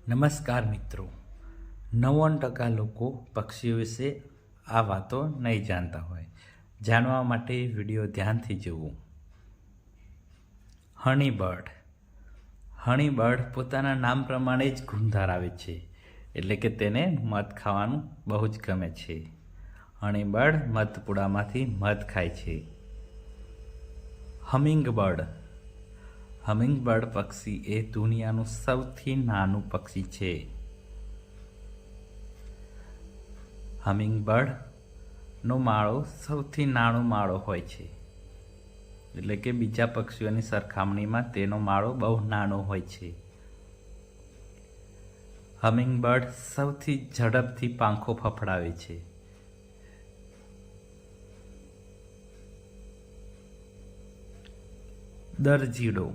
નમસ્કાર મિત્રો, 90% લોકો પક્ષીઓ વિશે આ વાતો નહીં જાણતા હોય. જાણવા માટે વિડીયો ધ્યાનથી જોવું. હનીબર્ડ. હનીબર્ડ પોતાના નામ પ્રમાણે જ ગુણ ધરાવે છે, એટલે કે તેને મધ ખાવાનું બહુ જ ગમે છે. હનીબર્ડ મધપૂડામાંથી મધ ખાય છે. હમિંગબર્ડ. હમિંગબર્ડ પક્ષી એ દુનિયાનું સૌથી નાનું પક્ષી છે. હમિંગબર્ડનો માળો સૌથી નાનો માળો હોય છે, એટલે કે બીજા પક્ષીઓની સરખામણીમાં તેનો માળો બહુ નાનો હોય છે. હમિંગબર્ડ સૌથી ઝડપથી પાંખો ફફડાવે છે. દરજીડો.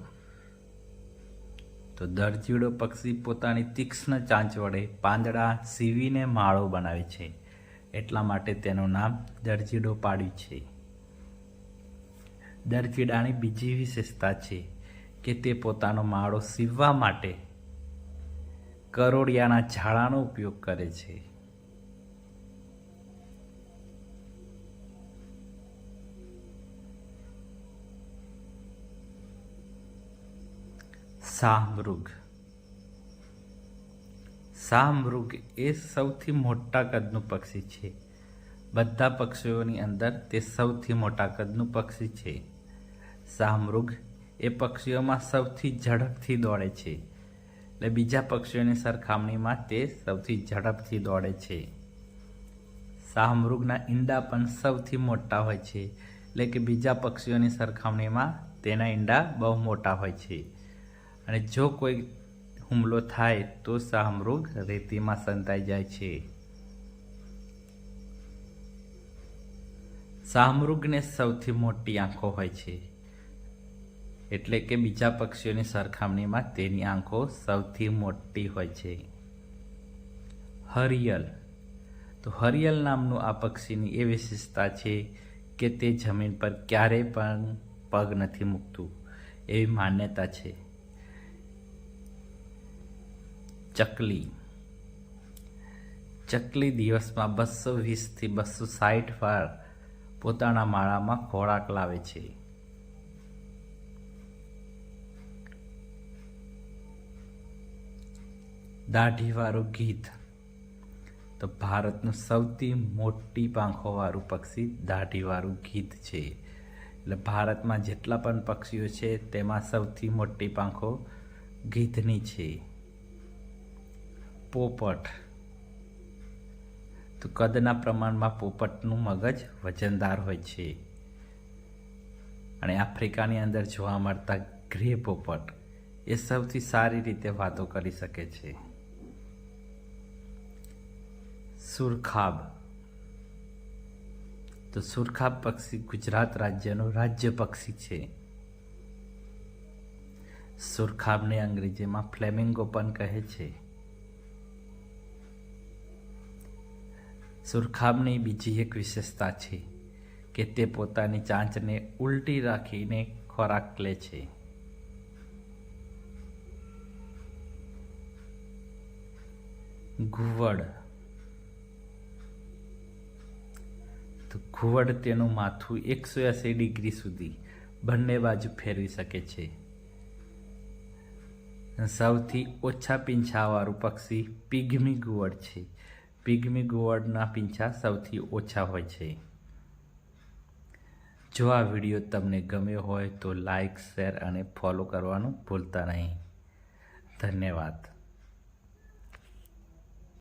તો દરજીડો પક્ષી પોતાની તીક્ષ્ણ ચાંચ વડે પાંદડા સીવીને માળો બનાવે છે, એટલા માટે તેનું નામ દરજીડો પાડ્યું છે. દરજીડાની બીજી વિશેષતા છે કે તે પોતાનો માળો સીવવા માટે કરોળિયાના ઝાડાનો ઉપયોગ કરે છે. શાહમૃગ. શાહમૃગ એ સૌથી મોટા કદનું પક્ષી છે. બધા પક્ષીઓની અંદર તે સૌથી મોટા કદનું પક્ષી છે. શાહમૃગ એ પક્ષીઓમાં સૌથી ઝડપથી દોડે છે, એટલે બીજા પક્ષીઓની સરખામણીમાં તે સૌથી ઝડપથી દોડે છે. શાહમૃગના ઈંડા પણ સૌથી મોટા હોય છે, એટલે કે બીજા પક્ષીઓની સરખામણીમાં તેના ઈંડા બહુ મોટા હોય છે. અને જો કોઈ હુમલો થાય તો શાહમૃગ રેતીમાં સંતાઈ જાય છે. શાહમૃગને સૌથી મોટી આંખો હોય છે, એટલે કે બીજા પક્ષીઓની સરખામણીમાં તેની આંખો સૌથી મોટી હોય છે. હરિયલ. તો હરિયલ નામનું આ પક્ષીની એ વિશેષતા છે કે તે જમીન પર ક્યારેય પણ પગ નથી મૂકતું, એવી માન્યતા છે. ચકલી. ચકલી દિવસમાં 220થી 260 વાર પોતાના માળામાં ખોરાક લાવે છે. દાઢીવાળું ગીધ. તો ભારતનું સૌથી મોટી પાંખોવાળું પક્ષી દાઢીવાળું ગીધ છે. એટલે ભારતમાં જેટલા પણ પક્ષીઓ છે તેમાં સૌથી મોટી પાંખો ગીધની છે. પોપટ. તો કદના પ્રમાણમાં પોપટનું મગજ વજનદાર હોય છે, અને આફ્રિકાની અંદર જોવા મળતા ગ્રે પોપટ એ સૌથી સારી રીતે વાતો કરી શકે છે. સુરખાબ. તો સુરખાબ પક્ષી ગુજરાત રાજ્યનું રાજ્ય પક્ષી છે. સુરખાબને અંગ્રેજીમાં ફ્લેમિંગો પણ કહે છે. સુરખાબની બીજી એક વિશેષતા છે કે તે પોતાની ચાંચને ઉલટી રાખીને ખોરાક લે છે. ઘુવડ. તો ઘુવડ તેનું માથું 180 ડિગ્રી સુધી બંને બાજુ ફેરવી શકે છે. સૌથી ઓછા પીંછાવાળું પક્ષી પિગ્મી ઘુવડ છે. પિગ્મી ઘુવડના પીંછા સૌથી ઓછા હોય છે. જો આ વિડીયો તમને ગમ્યો હોય તો લાઈક, શેર અને ફોલો કરવાનું ભૂલતા નહીં. ધન્યવાદ.